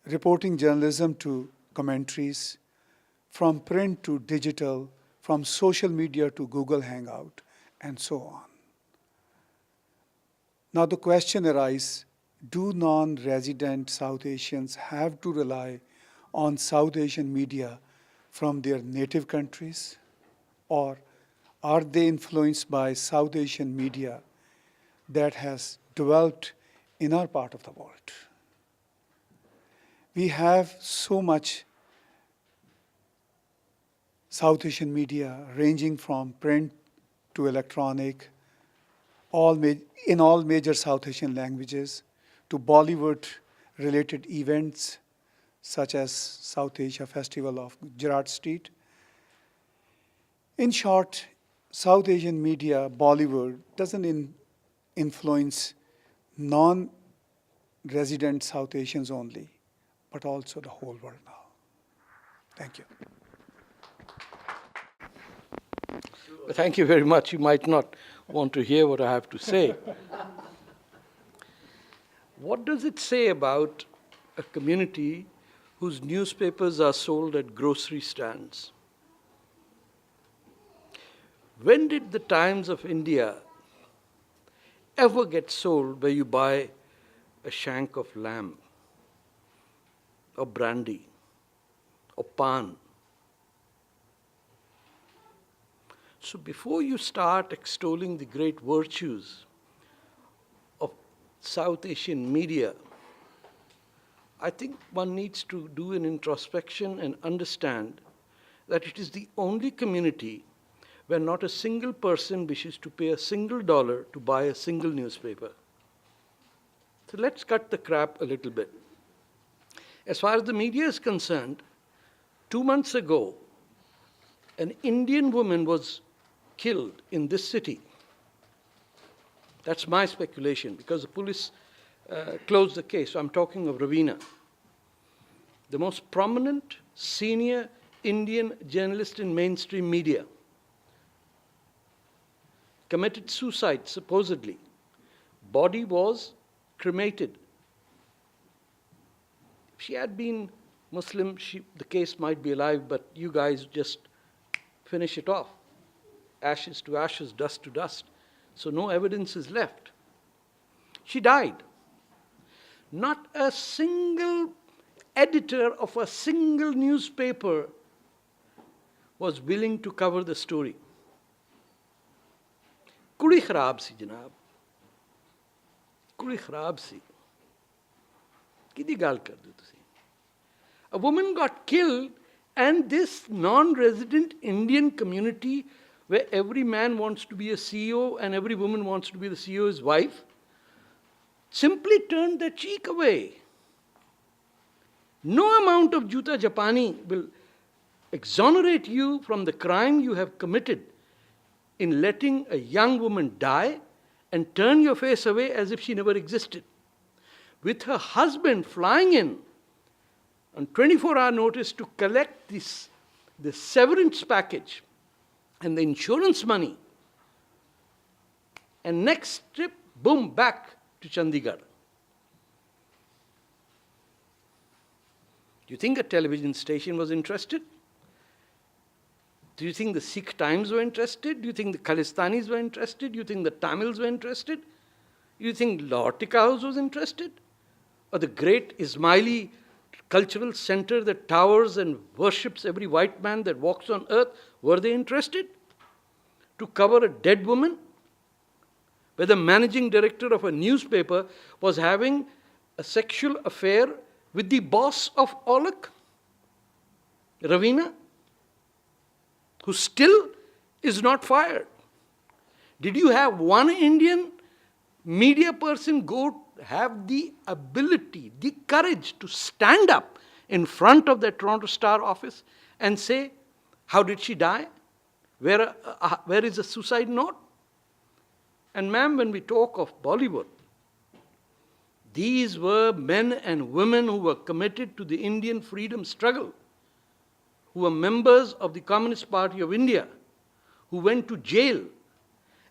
reporting journalism to commentaries, from print to digital, from social media to Google Hangout, and so on. Now the question arises, do non-resident South Asians have to rely on South Asian media from their native countries, or are they influenced by South Asian media that has developed in our part of the world? We have so much South Asian media ranging from print to electronic, in all major South Asian languages, to Bollywood-related events such as South Asia Festival of Gerrard Street. In short, South Asian media, Bollywood, doesn't influence non-resident South Asians only, but also the whole world now. Thank you. Thank you very much. You might not want to hear what I have to say. What does it say about a community whose newspapers are sold at grocery stands? When did the Times of India ever get sold where you buy a shank of lamb, or brandy, or pan? So before you start extolling the great virtues of South Asian media, I think one needs to do an introspection and understand that it is the only community where not a single person wishes to pay a single dollar to buy a single newspaper. So let's cut the crap a little bit. As far as the media is concerned, 2 months ago, an Indian woman was killed in this city. That's my speculation, because the police closed the case. So I'm talking of Raveena, the most prominent senior Indian journalist in mainstream media, committed suicide, supposedly. Body was cremated. If she had been Muslim, the case might be alive, but you guys just finish it off. Ashes to ashes, dust to dust. So no evidence is left. She died. Not a single editor of a single newspaper was willing to cover the story. Kudi kharab si, janab. Kudi kharab si. Kidi gal karde ho tusi? A woman got killed, and this non-resident Indian community, where every man wants to be a CEO and every woman wants to be the CEO's wife, simply turned their cheek away. No amount of Juta Japani will exonerate you from the crime you have committed in letting a young woman die and turn your face away as if she never existed. With her husband flying in on 24-hour notice to collect the severance package and the insurance money, and next trip, boom, back to Chandigarh. Do you think a television station was interested? Do you think the Sikh Times were interested? Do you think the Khalistanis were interested? Do you think the Tamils were interested? Do you think Lahore House was interested? Or the great Ismaili cultural center that towers and worships every white man that walks on earth, were they interested? To cover a dead woman? Where the managing director of a newspaper was having a sexual affair with the boss of Olak, Ravina, who still is not fired. Did you have one Indian media person have the ability, the courage to stand up in front of the Toronto Star office and say, how did she die? Where is the suicide note? And ma'am, when we talk of Bollywood, these were men and women who were committed to the Indian freedom struggle, who were members of the Communist Party of India, who went to jail.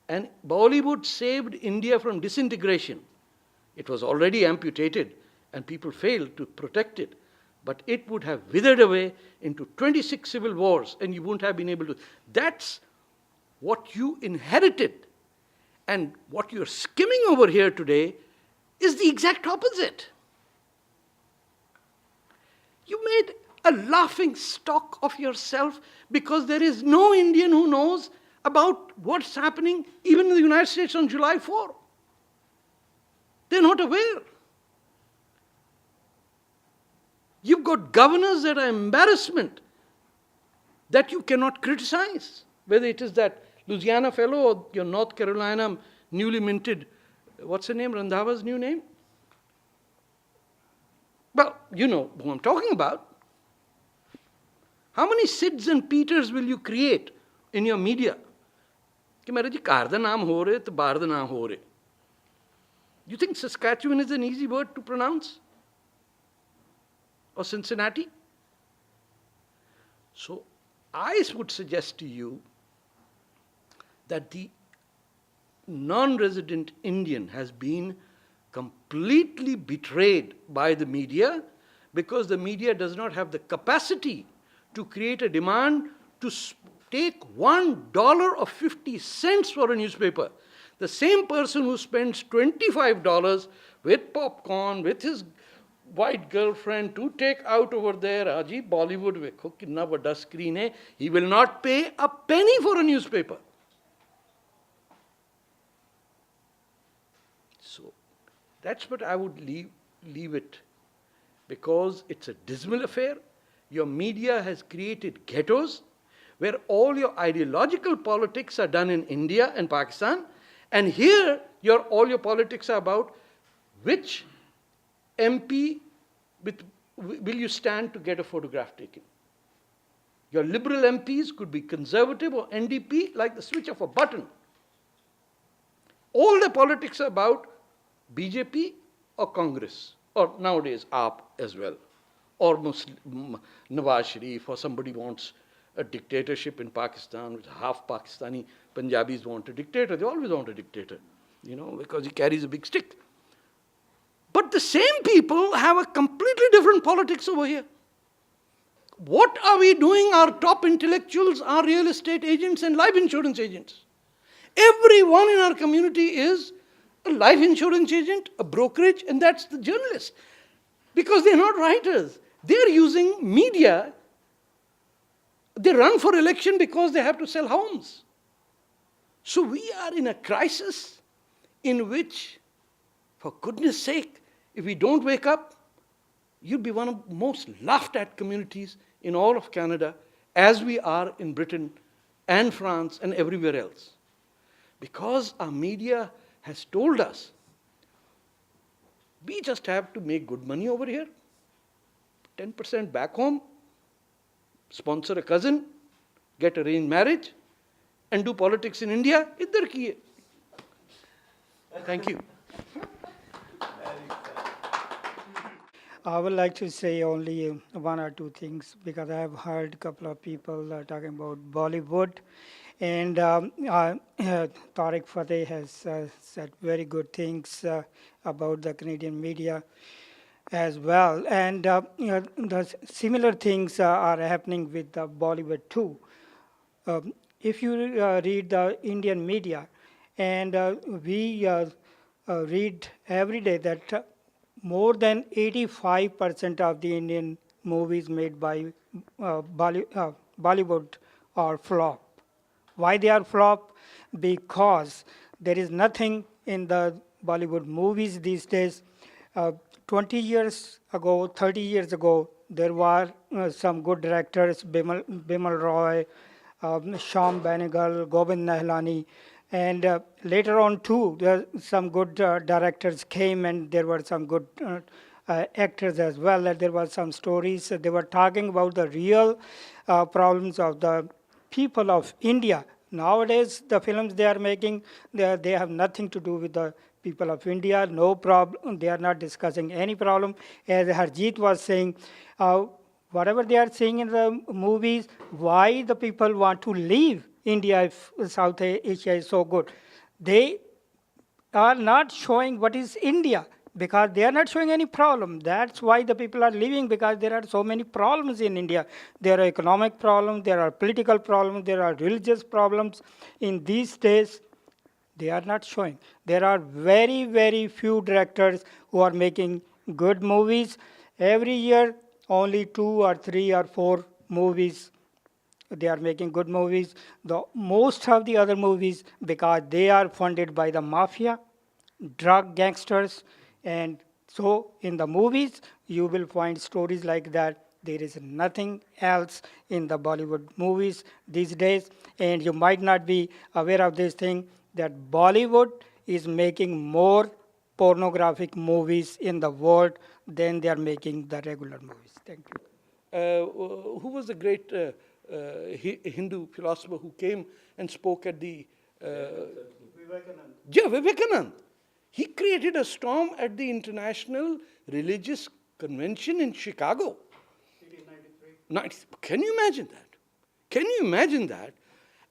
And Bollywood saved India from disintegration. It was already amputated, and people failed to protect it. But it would have withered away into 26 civil wars, and you wouldn't have been able to. That's what you inherited. And what you're skimming over here today is the exact opposite. You made a laughing stock of yourself because there is no Indian who knows about what's happening even in the United States on July 4. They're not aware. You've got governors that are embarrassment that you cannot criticize, whether it is that Louisiana fellow or your North Carolina newly minted, what's her name, Randhawa's new name? Well, you know who I'm talking about. How many Sids and Peters will you create in your media? कि मेरे जी घर दा नाम हो रहे तो बाहर दा नाम हो रहे. You think Saskatchewan is an easy word to pronounce? Or Cincinnati? So I would suggest to you that the non-resident Indian has been completely betrayed by the media because the media does not have the capacity to create a demand to take $1.50 for a newspaper. The same person who spends $25 with popcorn, with his white girlfriend to take out over there, Aji, Bollywood, vekho kinna vada screen hai, he will not pay a penny for a newspaper. So that's what I would leave it, because it's a dismal affair. Your media has created ghettos where all your ideological politics are done in India and Pakistan, and here all your politics are about which MP will you stand to get a photograph taken. Your liberal MPs could be conservative or NDP like the switch of a button. All the politics are about BJP or Congress, or nowadays AAP as well, or Muslim, Nawaz Sharif, or somebody wants a dictatorship in Pakistan, which half Pakistani Punjabis want a dictator. They always want a dictator, because he carries a big stick. But the same people have a completely different politics over here. What are we doing? Our top intellectuals are real estate agents and life insurance agents. Everyone in our community is a life insurance agent, a brokerage, and that's the journalist. Because they're not writers. They're using media. They run for election because they have to sell homes. So we are in a crisis in which, for goodness sake, if we don't wake up, you'll be one of the most laughed at communities in all of Canada, as we are in Britain and France and everywhere else. Because our media has told us, we just have to make good money over here, 10% back home, sponsor a cousin, get arranged marriage, and do politics in India. Idhar ki hai. Thank you. I would like to say only one or two things because I have heard a couple of people talking about Bollywood, and Tariq Fateh has said very good things about the Canadian media as well, and the similar things are happening with the Bollywood too. If you read the Indian media, and we read every day that more than 85% of the Indian movies made by Bollywood are flop. Why they are flop? Because there is nothing in the Bollywood movies these days. 20 years ago, 30 years ago, there were some good directors, Bimal Roy, Shyam Benegal, Govind Nahlani, and later on too, some good directors came, and there were some good actors as well. And there were some stories. They were talking about the real problems of the people of India. Nowadays, the films they are making, they have nothing to do with the people of India. No problem. They are not discussing any problem. As Harjeet was saying, whatever they are saying in the movies, why the people want to leave India if South Asia is so good. They are not showing what is India because they are not showing any problem. That's why the people are leaving, because there are so many problems in India. There are economic problems, there are political problems, there are religious problems. In these days, they are not showing. There are very, very few directors who are making good movies. Every year, only 2 or 3 or 4 movies they are making good movies. Most of the other movies, because they are funded by the mafia, drug gangsters, and so in the movies, you will find stories like that. There is nothing else in the Bollywood movies these days, and you might not be aware of this thing, that Bollywood is making more pornographic movies in the world than they are making the regular movies. Thank you. Who was the great Hindu philosopher who came and spoke at the... Vivekanand. He created a storm at the International Religious Convention in Chicago. 1893. Can you imagine that? Can you imagine that?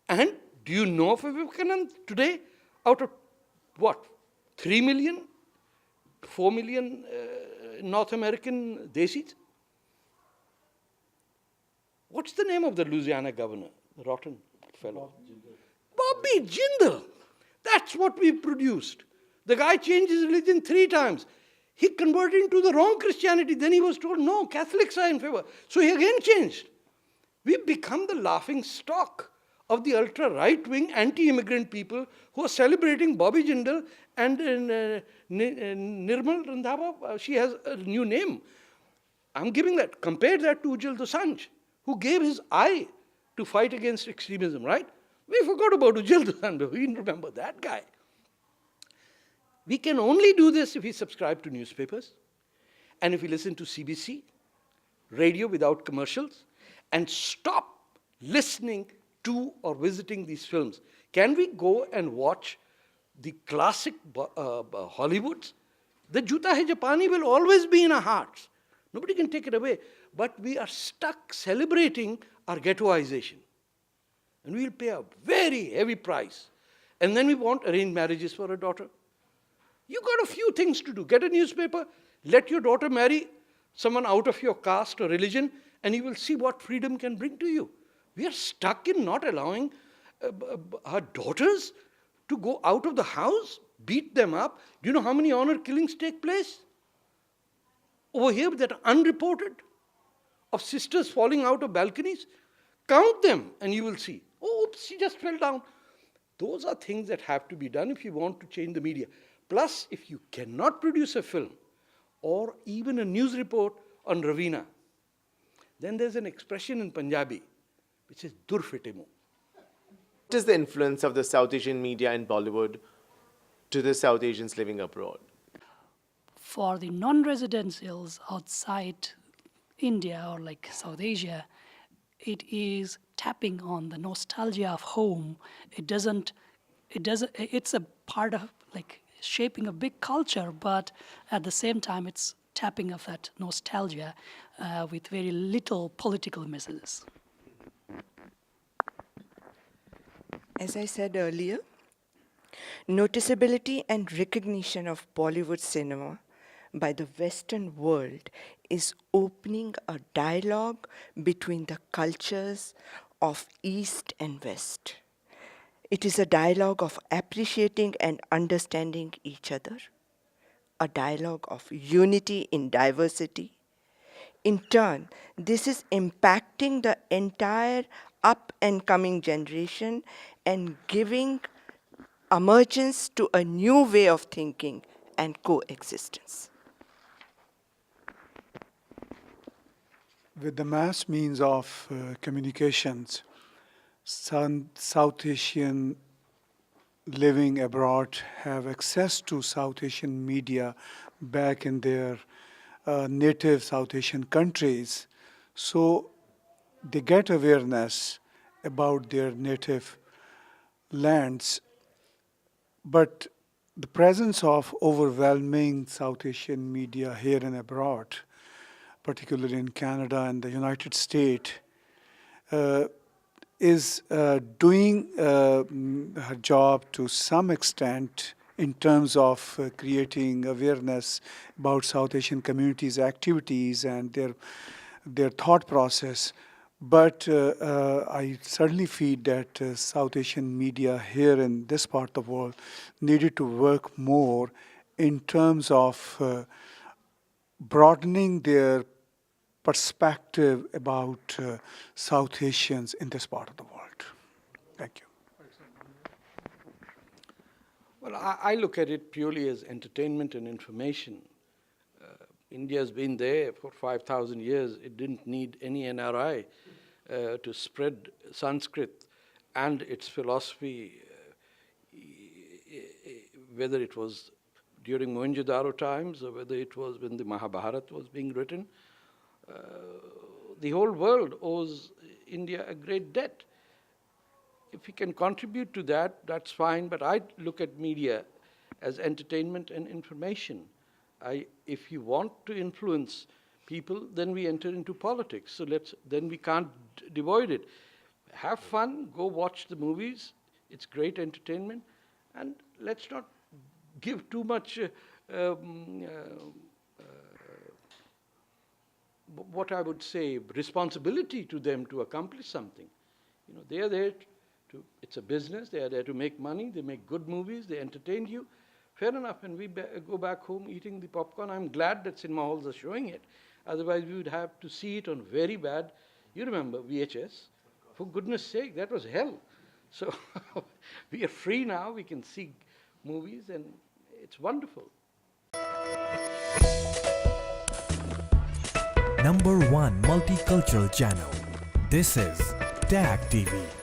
And do you know of Vivekanand today? Out of what? 3 million? 4 million North American Desis? What's the name of the Louisiana governor, the rotten fellow? Bobby Jindal. That's what we produced. The guy changed his religion 3 times. He converted into the wrong Christianity. Then he was told, no, Catholics are in favor. So he again changed. We've become the laughing stock of the ultra-right-wing, anti-immigrant people who are celebrating Bobby Jindal and Nirmal Randhawa. She has a new name. I'm giving that. Compare that to Ujjwal Dosanjh, who gave his eye to fight against extremism, right? We forgot about Ujjwal Dosanjh. We remember that guy. We can only do this if we subscribe to newspapers and if we listen to CBC, radio without commercials, and stop listening to or visiting these films. Can we go and watch the classic Hollywoods? The Juta Hai Japani will always be in our hearts. Nobody can take it away. But we are stuck celebrating our ghettoization. And we'll pay a very heavy price. And then we want arranged marriages for a daughter. You got a few things to do. Get a newspaper, let your daughter marry someone out of your caste or religion, and you will see what freedom can bring to you. We are stuck in not allowing our daughters to go out of the house, beat them up. Do you know how many honor killings take place over here that are unreported? Of sisters falling out of balconies? Count them and you will see. Oh, oops, she just fell down. Those are things that have to be done if you want to change the media. Plus, if you cannot produce a film or even a news report on Ravina. Then there's an expression in Punjabi which is dur fite muh. What is the influence of the South Asian media in Bollywood to the South Asians living abroad? For the non-residentials outside India or like South Asia, it is tapping on the nostalgia of home. It's a part of like shaping a big culture, but at the same time, it's tapping of that nostalgia with very little political messages. As I said earlier, noticeability and recognition of Bollywood cinema by the Western world is opening a dialogue between the cultures of East and West. It is a dialogue of appreciating and understanding each other, a dialogue of unity in diversity. In turn, this is impacting the entire up and coming generation and giving emergence to a new way of thinking and coexistence. With the mass means of communications, South Asian living abroad have access to South Asian media back in their native South Asian countries. So they get awareness about their native lands. But the presence of overwhelming South Asian media here and abroad, particularly in Canada and the United States, is doing her job to some extent in terms of creating awareness about South Asian communities' activities and their thought process. But I certainly feel that South Asian media here in this part of the world needed to work more in terms of broadening their perspective about South Asians in this part of the world. Thank you. Well, I look at it purely as entertainment and information. India's been there for 5,000 years. It didn't need any NRI to spread Sanskrit and its philosophy, whether it was during Mohenjo-daro times or whether it was when the Mahabharata was being written. The whole world owes India a great debt. If we can contribute to that, that's fine, but I look at media as entertainment and information. If you want to influence people, then we enter into politics. So then we can't avoid it. Have fun, go watch the movies. It's great entertainment. And let's not give too much what I would say, responsibility to them to accomplish something. You know, they are there it's a business, they are there to make money, they make good movies, they entertain you. Fair enough, and we go back home eating the popcorn. I'm glad that cinema halls are showing it. Otherwise, we would have to see it on very bad, you remember VHS? For goodness sake, that was hell. So we are free now, we can see movies, and it's wonderful. #1 multicultural channel. This is TAG TV.